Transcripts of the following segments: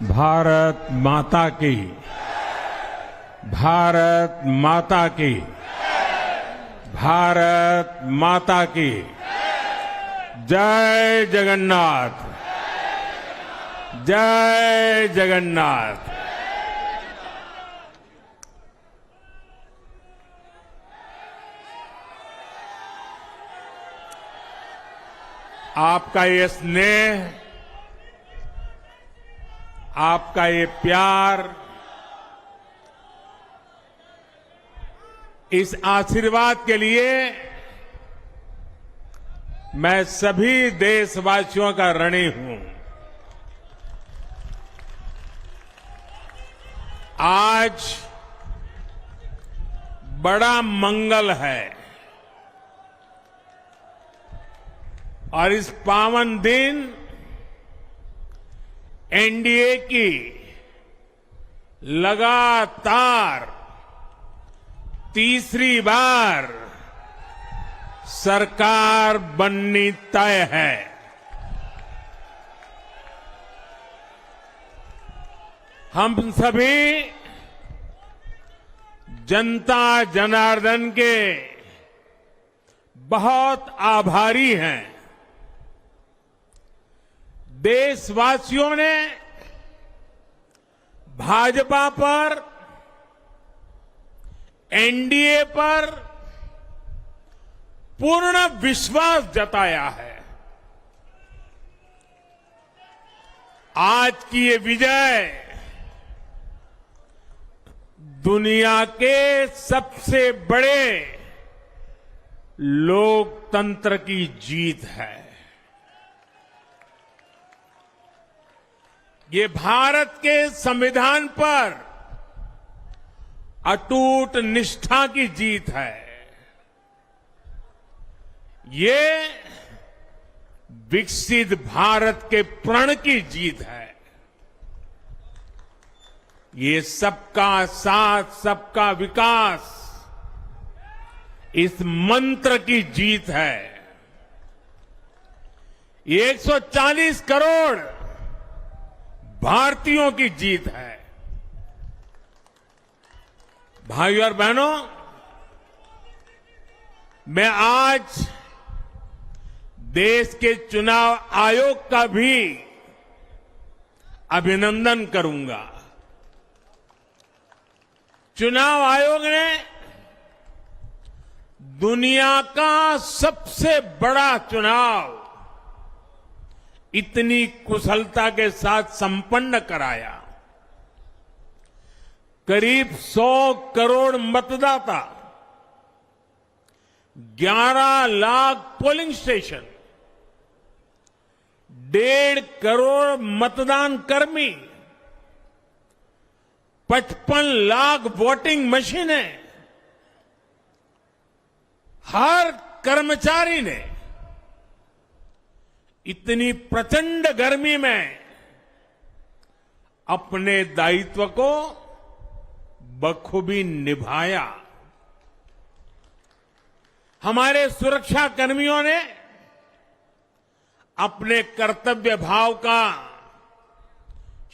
भारत माता की, भारत माता की, भारत माता की। जय जगन्नाथ, जय जगन्नाथ। आपका ये स्नेह, आपका ये प्यार, इस आशीर्वाद के लिए मैं सभी देशवासियों का ऋणी हूं। आज बड़ा मंगल है और इस पावन दिन एनडीए की लगातार तीसरी बार सरकार बननी तय है। हम सभी जनता जनार्दन के बहुत आभारी हैं। देशवासियों ने भाजपा पर, एनडीए पर पूर्ण विश्वास जताया है। आज की ये विजय दुनिया के सबसे बड़े लोकतंत्र की जीत है। ये भारत के संविधान पर अटूट निष्ठा की जीत है। ये विकसित भारत के प्रण की जीत है। ये सबका साथ, सबका विकास, इस मंत्र की जीत है। ये 140 करोड़ भारतीयों की जीत है। भाइयों और बहनों, मैं आज देश के चुनाव आयोग का भी अभिनंदन करूंगा। चुनाव आयोग ने दुनिया का सबसे बड़ा चुनाव इतनी कुशलता के साथ संपन्न कराया। करीब 100 करोड़ मतदाता, 11 लाख पोलिंग स्टेशन, 1.5 करोड़ मतदान कर्मी, 55 लाख वोटिंग मशीनें, हर कर्मचारी ने इतनी प्रचंड गर्मी में अपने दायित्व को बखूबी निभाया। हमारे सुरक्षा कर्मियों ने अपने कर्तव्य भाव का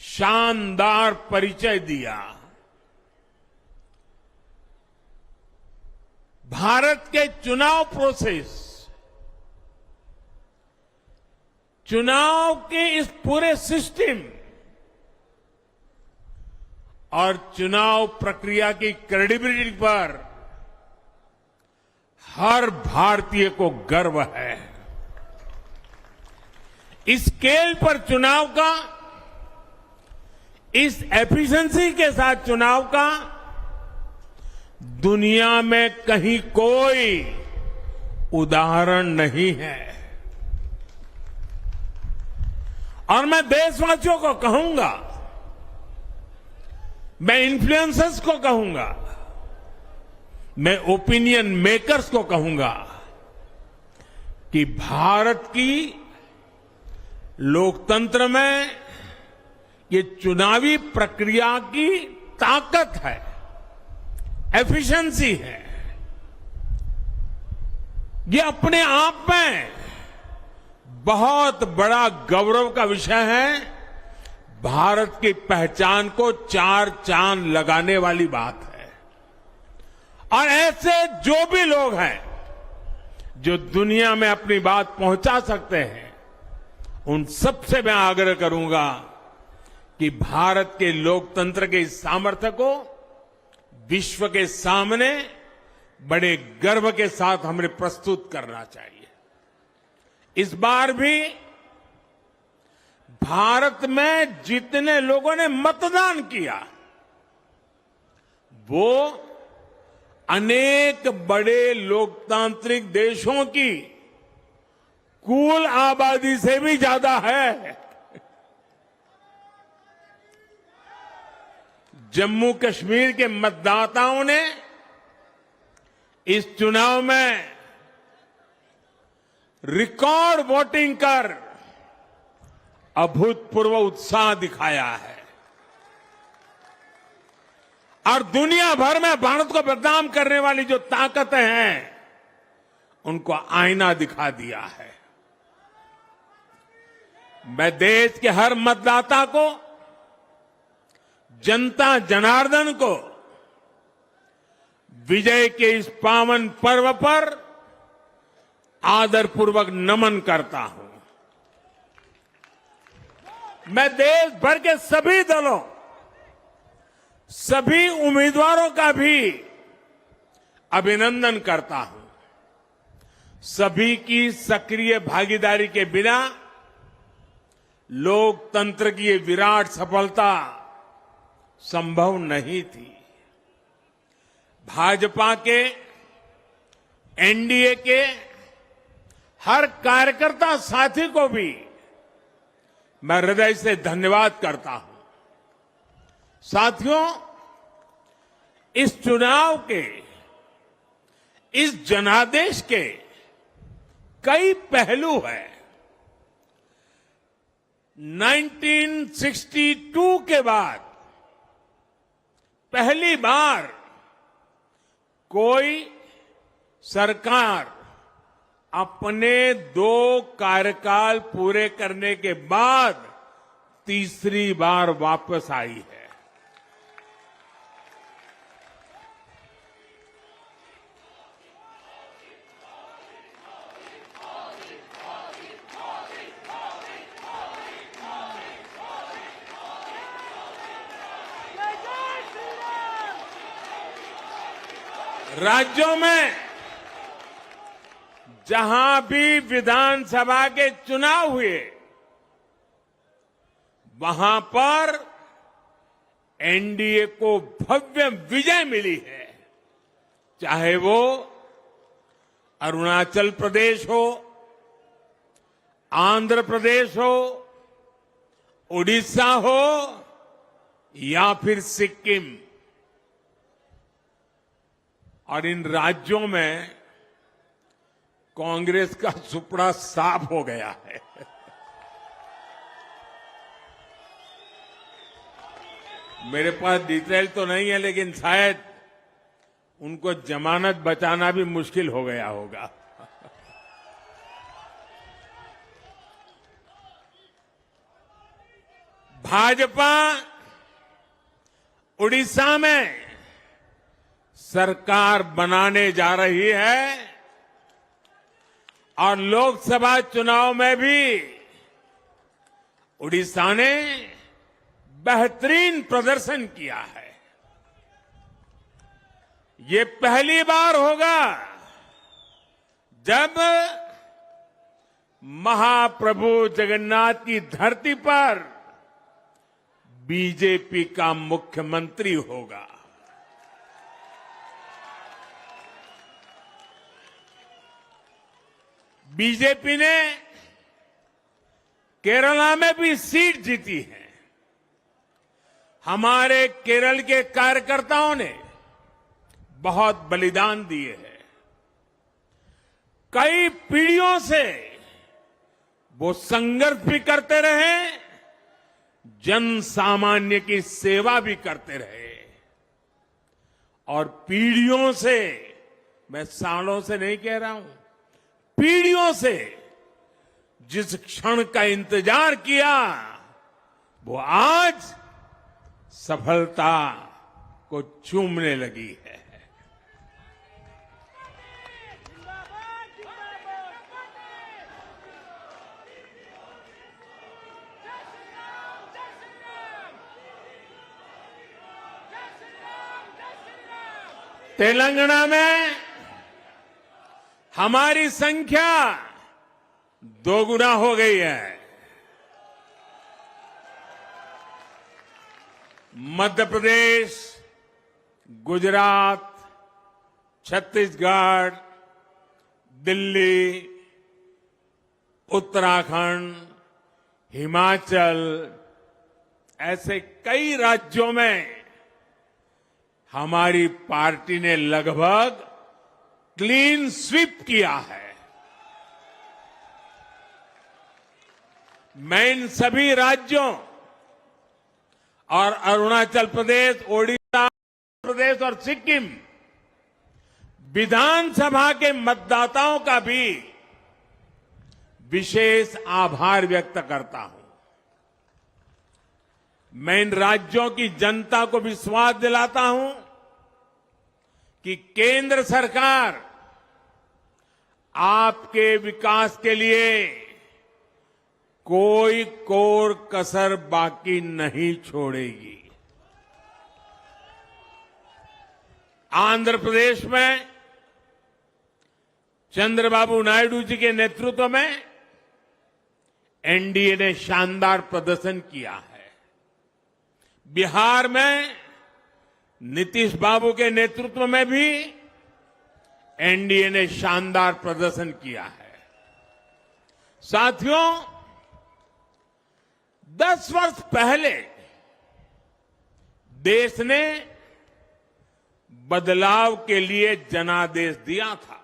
शानदार परिचय दिया। भारत के चुनाव प्रोसेस, चुनाव के इस पूरे सिस्टम और चुनाव प्रक्रिया की क्रेडिबिलिटी पर हर भारतीय को गर्व है। इस स्केल पर चुनाव का, इस एफिशिएंसी के साथ चुनाव का दुनिया में कहीं कोई उदाहरण नहीं है। और मैं देशवासियों को कहूंगा, मैं इन्फ्लुएंसर्स को कहूंगा, मैं ओपिनियन मेकर्स को कहूंगा कि भारत की लोकतंत्र में ये चुनावी प्रक्रिया की ताकत है, एफिशिएंसी है। ये अपने आप में बहुत बड़ा गौरव का विषय है। भारत की पहचान को चार चांद लगाने वाली बात है। और ऐसे जो भी लोग हैं जो दुनिया में अपनी बात पहुंचा सकते हैं, उन सबसे मैं आग्रह करूंगा कि भारत के लोकतंत्र के इस सामर्थ्य को विश्व के सामने बड़े गर्व के साथ हमें प्रस्तुत करना चाहिए। इस बार भी भारत में जितने लोगों ने मतदान किया, वो अनेक बड़े लोकतांत्रिक देशों की कुल आबादी से भी ज्यादा है। जम्मू कश्मीर के मतदाताओं ने इस चुनाव में रिकॉर्ड वोटिंग कर अभूतपूर्व उत्साह दिखाया है और दुनिया भर में भारत को बदनाम करने वाली जो ताकतें हैं, उनको आईना दिखा दिया है। मैं देश के हर मतदाता को, जनता जनार्दन को विजय के इस पावन पर्व पर आदरपूर्वक नमन करता हूं। मैं देश भर के सभी दलों, सभी उम्मीदवारों का भी अभिनंदन करता हूं। सभी की सक्रिय भागीदारी के बिना लोकतंत्र की ये विराट सफलता संभव नहीं थी। भाजपा के, एनडीए के हर कार्यकर्ता साथी को भी मैं हृदय से धन्यवाद करता हूं। साथियों, इस चुनाव के, इस जनादेश के कई पहलू हैं। 1962 के बाद पहली बार कोई सरकार अपने 2 कार्यकाल पूरे करने के बाद तीसरी बार वापस आई है। राज्यों में जहां भी विधानसभा के चुनाव हुए, वहां पर एनडीए को भव्य विजय मिली है। चाहे वो अरुणाचल प्रदेश हो, आंध्र प्रदेश हो, उड़ीसा हो या फिर सिक्किम। और इन राज्यों में कांग्रेस का सुपड़ा साफ हो गया है। मेरे पास डिटेल तो नहीं है, लेकिन शायद उनको जमानत बचाना भी मुश्किल हो गया होगा। भाजपा उड़ीसा में सरकार बनाने जा रही है और लोकसभा चुनाव में भी उड़ीसा ने बेहतरीन प्रदर्शन किया है। ये पहली बार होगा जब महाप्रभु जगन्नाथ की धरती पर बीजेपी का मुख्यमंत्री होगा। बीजेपी ने केरला में भी सीट जीती है। हमारे केरल के कार्यकर्ताओं ने बहुत बलिदान दिए हैं। कई पीढ़ियों से वो संघर्ष भी करते रहे, जन सामान्य की सेवा भी करते रहे। और पीढ़ियों से, मैं सालों से नहीं कह रहा हूं, पीढ़ियों से जिस क्षण का इंतजार किया, वो आज सफलता को चूमने लगी है। तेलंगाना में हमारी संख्या दोगुना हो गई है। मध्य प्रदेश, गुजरात, छत्तीसगढ़, दिल्ली, उत्तराखंड, हिमाचल, ऐसे कई राज्यों में हमारी पार्टी ने लगभग क्लीन स्वीप किया है। मैं इन सभी राज्यों और अरुणाचल प्रदेश, ओडिशा प्रदेश और सिक्किम विधानसभा के मतदाताओं का भी विशेष आभार व्यक्त करता हूं। मैं इन राज्यों की जनता को विश्वास दिलाता हूं कि केंद्र सरकार आपके विकास के लिए कोई कोर कसर बाकी नहीं छोड़ेगी। आंध्र प्रदेश में चंद्रबाबू नायडू जी के नेतृत्व में एनडीए ने शानदार प्रदर्शन किया है। बिहार में नीतीश बाबू के नेतृत्व में भी एनडीए ने शानदार प्रदर्शन किया है। साथियों, 10 वर्ष पहले देश ने बदलाव के लिए जनादेश दिया था।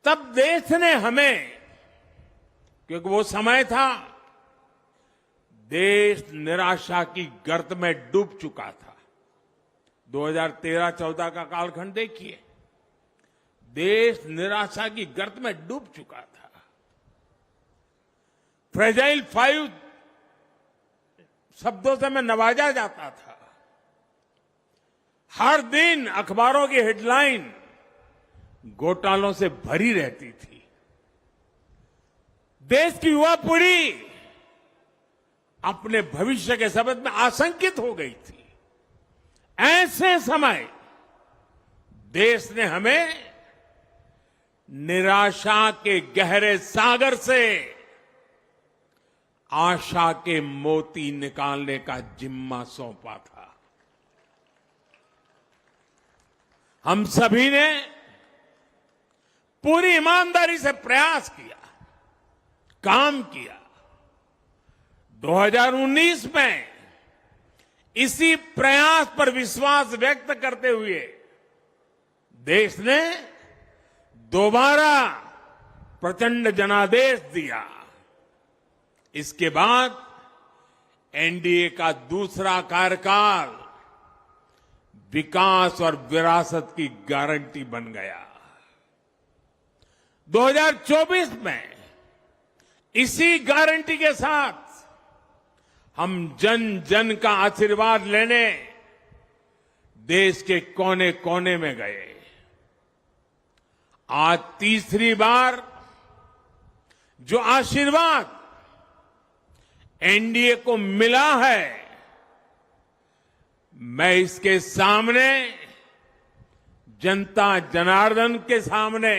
तब देश ने हमें, क्योंकि वो समय था देश निराशा की गर्त में डूब चुका था। 2013-14 का कालखंड देखिए, देश निराशा की गर्त में डूब चुका था। फ्रेजाइल 5 शब्दों से मैं नवाजा जाता था। हर दिन अखबारों की हेडलाइन घोटालों से भरी रहती थी। देश की युवा पीढ़ी अपने भविष्य के संबंध में आशंकित हो गई थी। ऐसे समय देश ने हमें निराशा के गहरे सागर से आशा के मोती निकालने का जिम्मा सौंपा था। हम सभी ने पूरी ईमानदारी से प्रयास किया, काम किया। 2019 में इसी प्रयास पर विश्वास व्यक्त करते हुए देश ने दोबारा प्रचंड जनादेश दिया। इसके बाद एनडीए का दूसरा कार्यकाल विकास और विरासत की गारंटी बन गया। 2024 में इसी गारंटी के साथ हम जन जन का आशीर्वाद लेने देश के कोने कोने में गए। आज तीसरी बार जो आशीर्वाद एनडीए को मिला है, मैं इसके सामने, जनता जनार्दन के सामने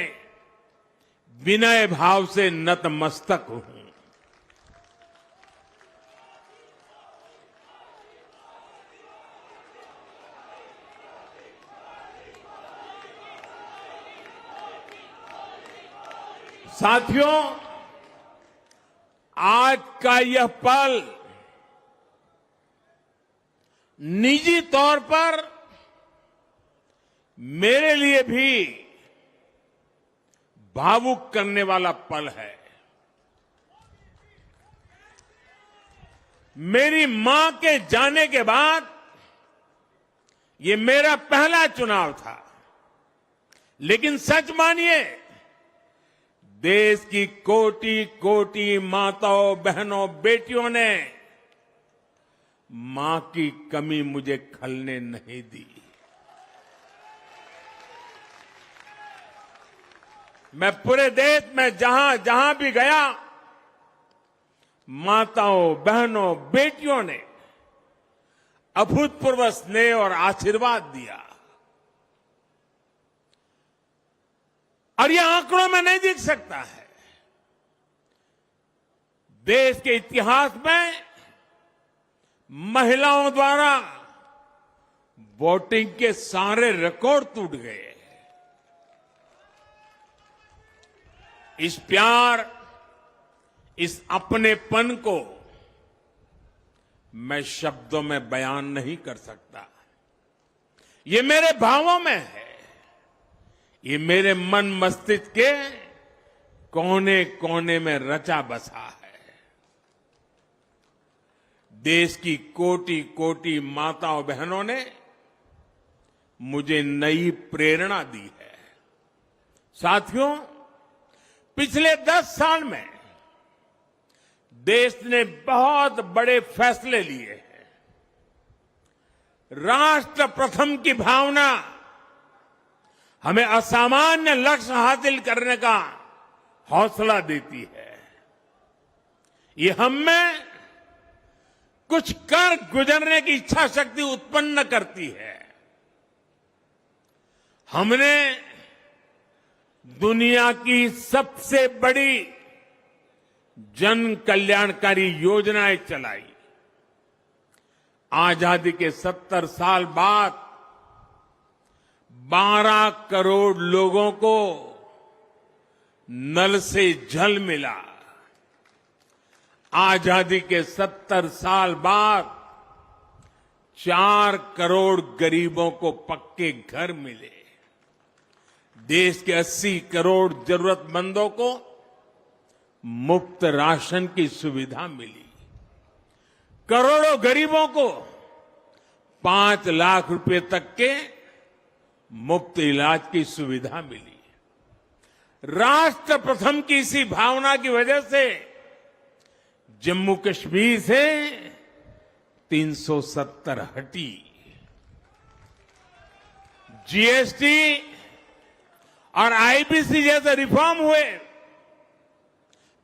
विनय भाव से नतमस्तक हूं। साथियों, आज का यह पल निजी तौर पर मेरे लिए भी भावुक करने वाला पल है। मेरी मां के जाने के बाद ये मेरा पहला चुनाव था, लेकिन सच मानिए देश की कोटि कोटि माताओं, बहनों, बेटियों ने मां की कमी मुझे खलने नहीं दी। मैं पूरे देश में जहां जहां भी गया, माताओं, बहनों, बेटियों ने अभूतपूर्व स्नेह और आशीर्वाद दिया। और यह आंकड़ों में नहीं दिख सकता है। देश के इतिहास में महिलाओं द्वारा वोटिंग के सारे रिकॉर्ड टूट गए। इस प्यार, इस अपनेपन को मैं शब्दों में बयान नहीं कर सकता। ये मेरे भावों में है। ये मेरे मन मस्तिष्क के कोने कोने में रचा बसा है। देश की कोटि कोटि माताओं, बहनों ने मुझे नई प्रेरणा दी है। साथियों, पिछले 10 साल में देश ने बहुत बड़े फैसले लिए हैं। राष्ट्र प्रथम की भावना हमें असामान्य लक्ष्य हासिल करने का हौसला देती है। ये हम में कुछ कर गुजरने की इच्छा शक्ति उत्पन्न करती है। हमने दुनिया की सबसे बड़ी जन कल्याणकारी योजनाएं चलाई। आजादी के 70 साल बाद 12 करोड़ लोगों को नल से जल मिला। आजादी के 70 साल बाद 4 करोड़ गरीबों को पक्के घर मिले। देश के 80 करोड़ जरूरतमंदों को मुफ्त राशन की सुविधा मिली। करोड़ों गरीबों को 5 लाख रुपए तक के मुफ्त इलाज की सुविधा मिली। राष्ट्र प्रथम की इसी भावना की वजह से जम्मू कश्मीर से 370 हटी। जीएसटी और आईबीसी जैसे रिफॉर्म हुए,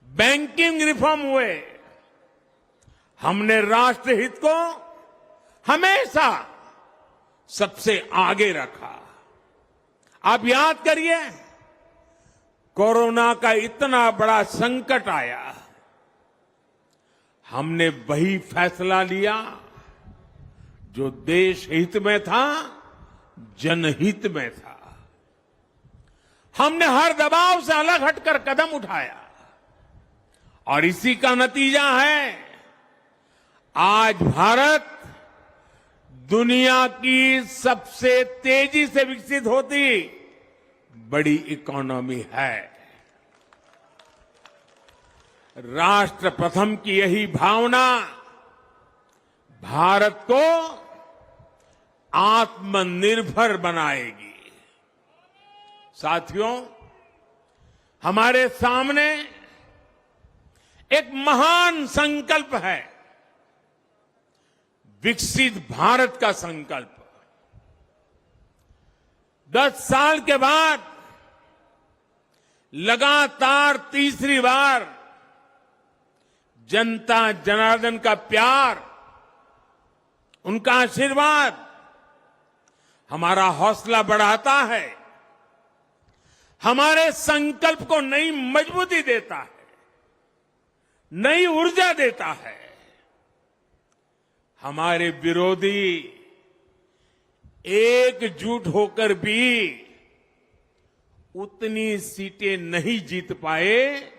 बैंकिंग रिफॉर्म हुए। हमने राष्ट्रहित को हमेशा सबसे आगे रखा। आप याद करिए, कोरोना का इतना बड़ा संकट आया, हमने वही फैसला लिया जो देश हित में था, जनहित में था। हमने हर दबाव से अलग हटकर कदम उठाया और इसी का नतीजा है आज भारत दुनिया की सबसे तेजी से विकसित होती बड़ी इकोनॉमी है। राष्ट्र प्रथम की यही भावना भारत को आत्मनिर्भर बनाएगी। साथियों, हमारे सामने एक महान संकल्प है, विकसित भारत का संकल्प। 10 साल के बाद लगातार तीसरी बार जनता जनार्दन का प्यार, उनका आशीर्वाद हमारा हौसला बढ़ाता है, हमारे संकल्प को नई मजबूती देता है, नई ऊर्जा देता है। हमारे विरोधी एकजुट होकर भी उतनी सीटें नहीं जीत पाए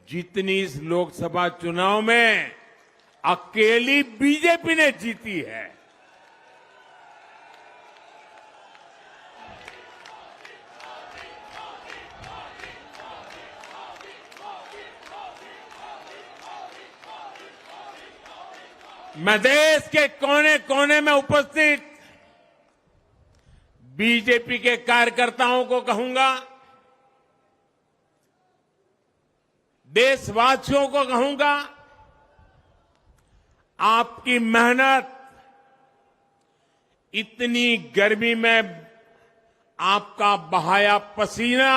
जितनी इस लोकसभा चुनाव में अकेली बीजेपी ने जीती है। मैं देश के कोने कोने में उपस्थित बीजेपी के कार्यकर्ताओं को कहूंगा, देशवासियों को कहूंगा, आपकी मेहनत, इतनी गर्मी में आपका बहाया पसीना,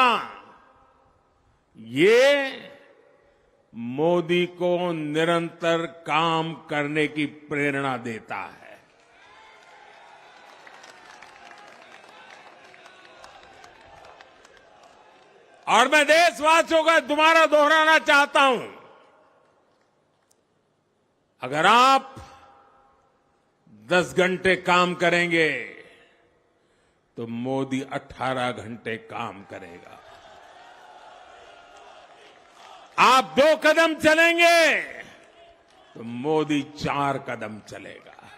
ये मोदी को निरंतर काम करने की प्रेरणा देता है। और मैं देशवासियों का दोबारा दोहराना चाहता हूं, अगर आप 10 घंटे काम करेंगे तो मोदी 18 घंटे काम करेगा। आप 2 कदम चलेंगे तो मोदी 4 कदम चलेगा।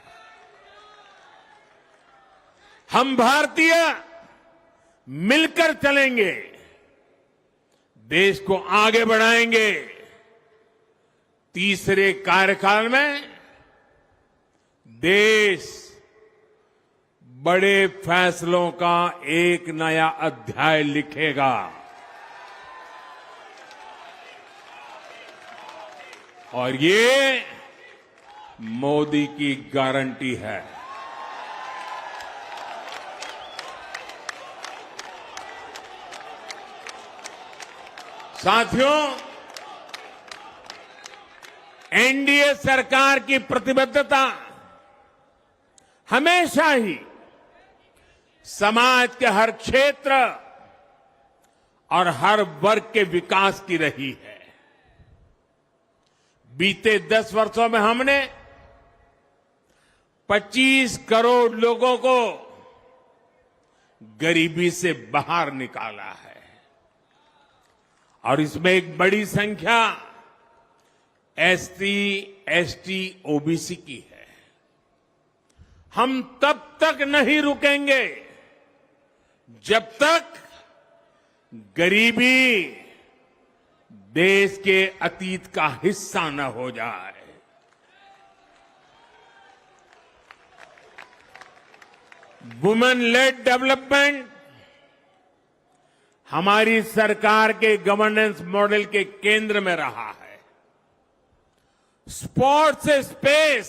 हम भारतीय मिलकर चलेंगे, देश को आगे बढ़ाएंगे। तीसरे कार्यकाल में देश बड़े फैसलों का एक नया अध्याय लिखेगा। और ये मोदी की गारंटी है। साथियों, एनडीए सरकार की प्रतिबद्धता हमेशा ही समाज के हर क्षेत्र और हर वर्ग के विकास की रही है। बीते 10 वर्षों में हमने 25 करोड़ लोगों को गरीबी से बाहर निकाला है, और इसमें एक बड़ी संख्या एसटी, एसटी, ओबीसी की है। हम तब तक नहीं रुकेंगे जब तक गरीबी देश के अतीत का हिस्सा न हो जाए। वुमेन लेड डेवलपमेंट हमारी सरकार के गवर्नेंस मॉडल के केंद्र में रहा है। स्पोर्ट्स से स्पेस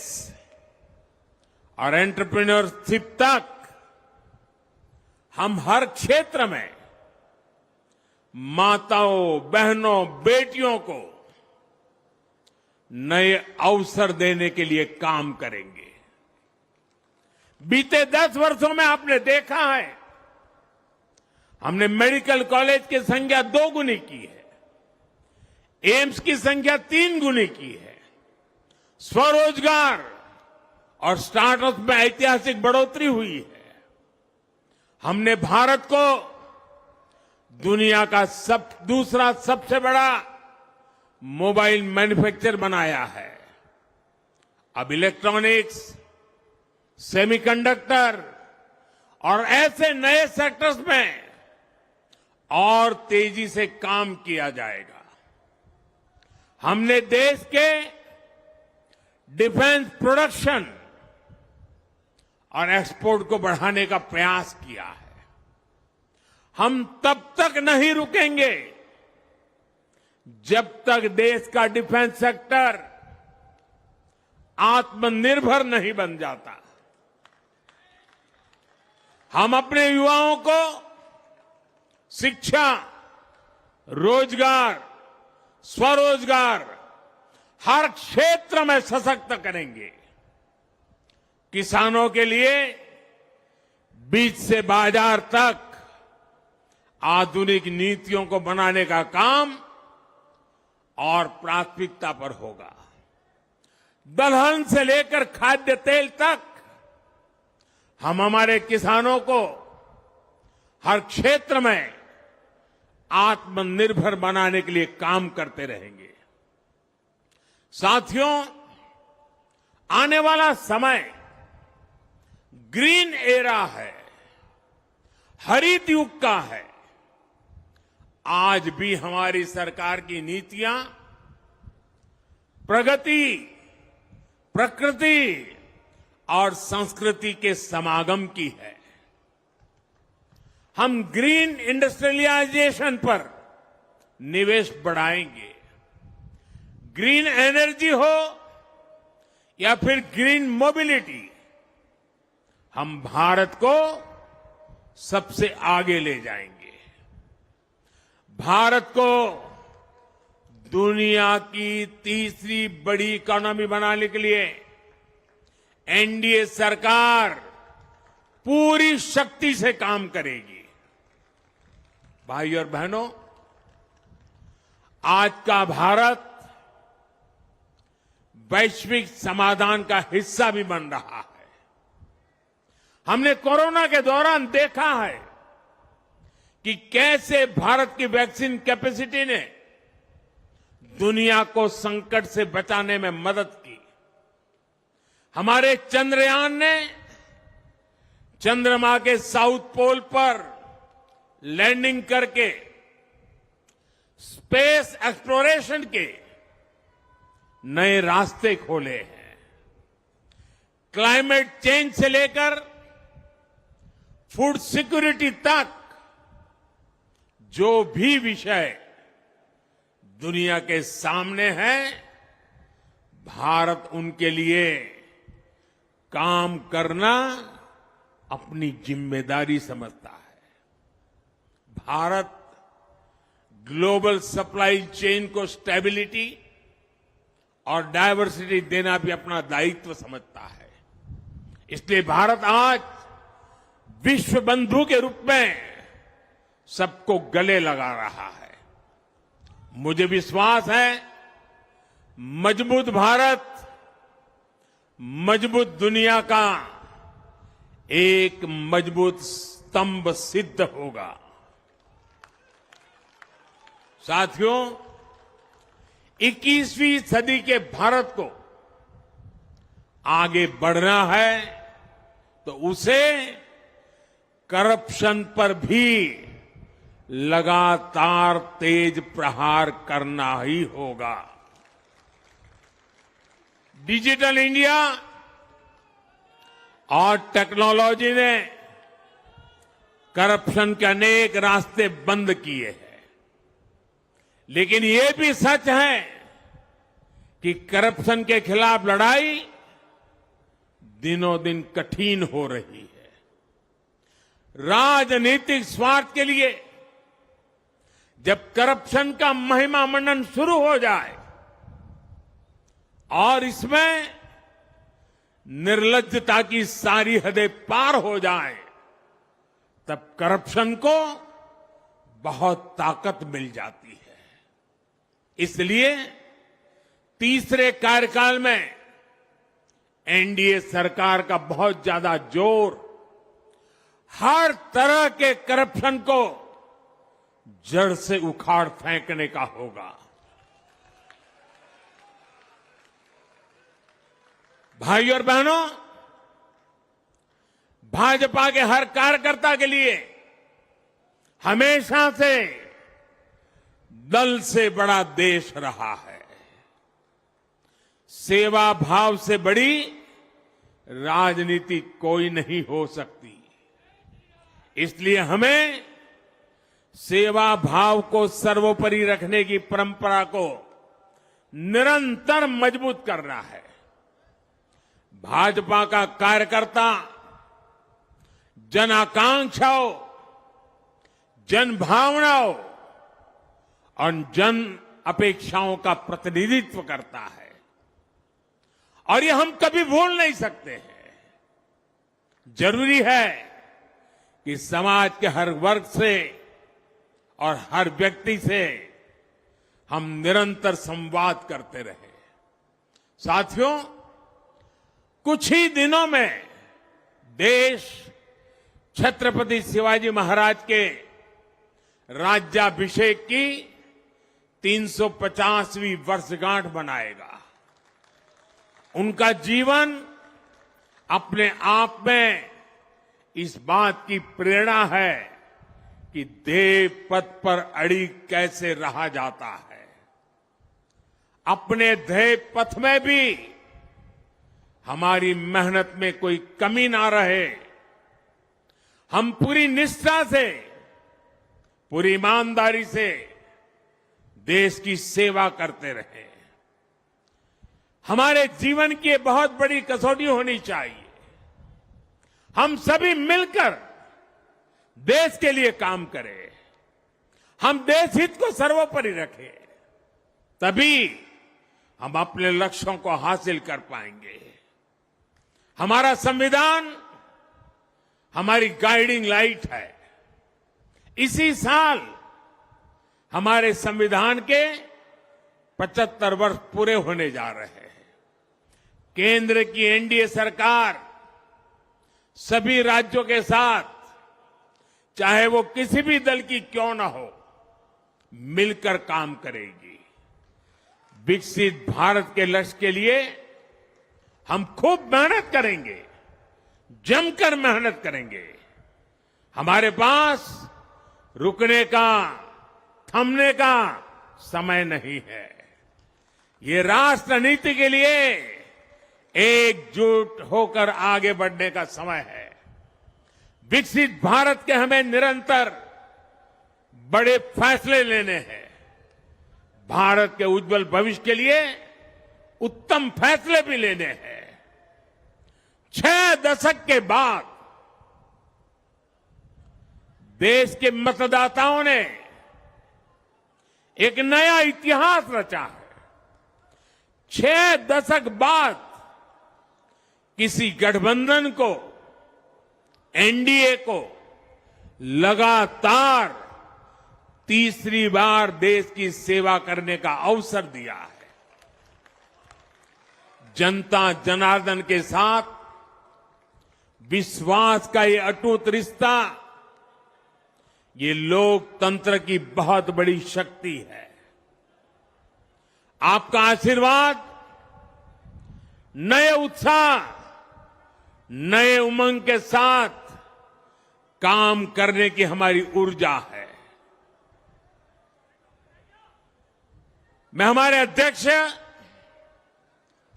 और एंटरप्रेन्योरशिप तक हम हर क्षेत्र में माताओं, बहनों, बेटियों को नए अवसर देने के लिए काम करेंगे। बीते 10 वर्षों में आपने देखा है, हमने मेडिकल कॉलेज की संख्या 2 गुनी की है, एम्स की संख्या 3 गुनी की है, स्वरोजगार और स्टार्टअप में ऐतिहासिक बढ़ोतरी हुई है। हमने भारत को दुनिया का दूसरा सबसे बड़ा मोबाइल मैन्युफैक्चर बनाया है। अब इलेक्ट्रॉनिक्स, सेमीकंडक्टर और ऐसे नए सेक्टर्स में और तेजी से काम किया जाएगा। हमने देश के डिफेंस प्रोडक्शन और एक्सपोर्ट को बढ़ाने का प्रयास किया है। हम तब तक नहीं रुकेंगे जब तक देश का डिफेंस सेक्टर आत्मनिर्भर नहीं बन जाता। हम अपने युवाओं को शिक्षा, रोजगार, स्वरोजगार हर क्षेत्र में सशक्त करेंगे। किसानों के लिए बीज से बाजार तक आधुनिक नीतियों को बनाने का काम और प्राथमिकता पर होगा। दलहन से लेकर खाद्य तेल तक हम हमारे किसानों को हर क्षेत्र में आत्मनिर्भर बनाने के लिए काम करते रहेंगे। साथियों, आने वाला समय ग्रीन एरा है, हरित युग का है। आज भी हमारी सरकार की नीतियां प्रगति, प्रकृति और संस्कृति के समागम की है। हम ग्रीन इंडस्ट्रियलाइजेशन पर निवेश बढ़ाएंगे, ग्रीन एनर्जी हो या फिर ग्रीन मोबिलिटी, हम भारत को सबसे आगे ले जाएंगे। भारत को दुनिया की तीसरी बड़ी इकोनॉमी बनाने के लिए एनडीए सरकार पूरी शक्ति से काम करेगी। भाई और बहनों, आज का भारत वैश्विक समाधान का हिस्सा भी बन रहा है। हमने कोरोना के दौरान देखा है कि कैसे भारत की वैक्सीन कैपेसिटी ने दुनिया को संकट से बचाने में मदद की। हमारे चंद्रयान ने चंद्रमा के साउथ पोल पर लैंडिंग करके स्पेस एक्सप्लोरेशन के नए रास्ते खोले हैं। क्लाइमेट चेंज से लेकर फूड सिक्योरिटी तक जो भी विषय दुनिया के सामने है, भारत उनके लिए काम करना अपनी जिम्मेदारी समझता है। भारत ग्लोबल सप्लाई चेन को स्टेबिलिटी और डायवर्सिटी देना भी अपना दायित्व समझता है। इसलिए भारत आज विश्व बंधु के रूप में सबको गले लगा रहा है। मुझे विश्वास है, मजबूत भारत मजबूत दुनिया का एक मजबूत स्तंभ सिद्ध होगा। साथियों, 21वीं सदी के भारत को आगे बढ़ना है तो उसे करप्शन पर भी लगातार तेज प्रहार करना ही होगा। डिजिटल इंडिया और टेक्नोलॉजी ने करप्शन के अनेक रास्ते बंद किए हैं, लेकिन ये भी सच है कि करप्शन के खिलाफ लड़ाई दिनों दिन कठिन हो रही है। राजनीतिक स्वार्थ के लिए जब करप्शन का महिमा मंडन शुरू हो जाए और इसमें निर्लज्जता की सारी हदें पार हो जाए, तब करप्शन को बहुत ताकत मिल जाती है। इसलिए तीसरे कार्यकाल में एनडीए सरकार का बहुत ज्यादा जोर हर तरह के करप्शन को जड़ से उखाड़ फेंकने का होगा। भाई और बहनों, भाजपा के हर कार्यकर्ता के लिए हमेशा से दल से बड़ा देश रहा है। सेवा भाव से बड़ी राजनीति कोई नहीं हो सकती। इसलिए हमें सेवा भाव को सर्वोपरि रखने की परंपरा को निरंतर मजबूत करना है। भाजपा का कार्यकर्ता जन आकांक्षाओं, जन भावनाओं और जन अपेक्षाओं का प्रतिनिधित्व करता है और ये हम कभी भूल नहीं सकते हैं। जरूरी है कि समाज के हर वर्ग से और हर व्यक्ति से हम निरंतर संवाद करते रहे। साथियों, कुछ ही दिनों में देश छत्रपति शिवाजी महाराज के राज्याभिषेक की 350वीं वर्षगांठ मनाएगा। उनका जीवन अपने आप में इस बात की प्रेरणा है कि ध्येय पथ पर अड़ी कैसे रहा जाता है। अपने ध्येय पथ में भी हमारी मेहनत में कोई कमी ना रहे। हम पूरी निष्ठा से, पूरी ईमानदारी से देश की सेवा करते रहे। हमारे जीवन की ये बहुत बड़ी कसौटी होनी चाहिए। हम सभी मिलकर देश के लिए काम करें, हम देश हित को सर्वोपरि रखें, तभी हम अपने लक्ष्यों को हासिल कर पाएंगे। हमारा संविधान हमारी गाइडिंग लाइट है। इसी साल हमारे संविधान के 75 वर्ष पूरे होने जा रहे हैं। केंद्र की एनडीए सरकार सभी राज्यों के साथ, चाहे वो किसी भी दल की क्यों न हो, मिलकर काम करेगी। विकसित भारत के लक्ष्य के लिए हम खूब मेहनत करेंगे, जमकर मेहनत करेंगे। हमारे पास रुकने का, थमने का समय नहीं है। ये राष्ट्र नीति के लिए एकजुट होकर आगे बढ़ने का समय है। विकसित भारत के हमें निरंतर बड़े फैसले लेने हैं। भारत के उज्जवल भविष्य के लिए उत्तम फैसले भी लेने हैं। 6 दशक के बाद देश के मतदाताओं ने एक नया इतिहास रचा है। 6 दशक बाद किसी गठबंधन को, एनडीए को लगातार तीसरी बार देश की सेवा करने का अवसर दिया है। जनता जनार्दन के साथ विश्वास का ये अटूट रिश्ता, ये लोकतंत्र की बहुत बड़ी शक्ति है। आपका आशीर्वाद नए उत्साह, नए उमंग के साथ काम करने की हमारी ऊर्जा है। मैं हमारे अध्यक्ष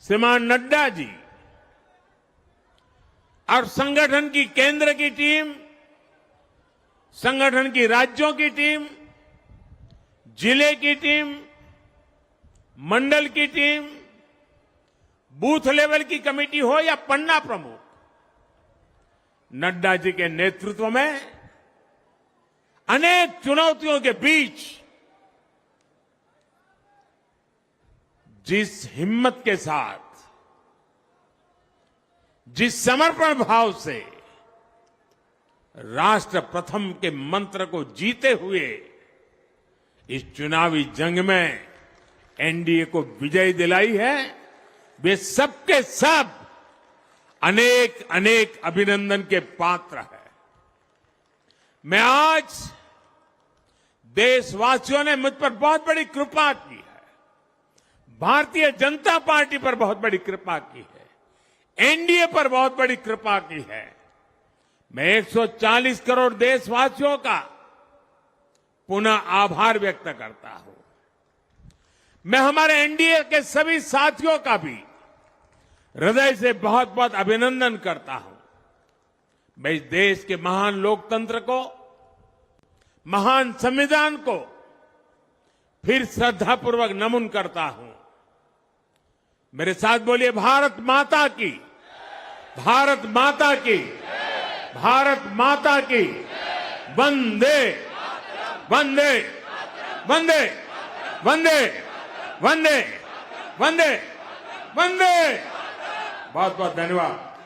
श्रीमान नड्डा जी और संगठन की केंद्र की टीम, संगठन की राज्यों की टीम, जिले की टीम, मंडल की टीम, बूथ लेवल की कमेटी हो या पन्ना प्रमुख, नड्डा जी के नेतृत्व में अनेक चुनौतियों के बीच जिस हिम्मत के साथ, जिस समर्पण भाव से राष्ट्र प्रथम के मंत्र को जीते हुए इस चुनावी जंग में एनडीए को विजय दिलाई है, वे सबके सब अनेक अनेक अभिनंदन के पात्र हैं। मैं आज, देशवासियों ने मुझ पर बहुत बड़ी कृपा की है, भारतीय जनता पार्टी पर बहुत बड़ी कृपा की है, एनडीए पर बहुत बड़ी कृपा की है। मैं 140 करोड़ देशवासियों का पुनः आभार व्यक्त करता हूं। मैं हमारे एनडीए के सभी साथियों का भी हृदय से बहुत बहुत अभिनंदन करता हूं। मैं इस देश के महान लोकतंत्र को, महान संविधान को फिर श्रद्धापूर्वक नमन करता हूं। मेरे साथ बोलिए, भारत माता की, भारत माता की, भारत माता की, वंदे वंदे वंदे वंदे वंदे वंदे वंदे। बहुत बहुत धन्यवाद।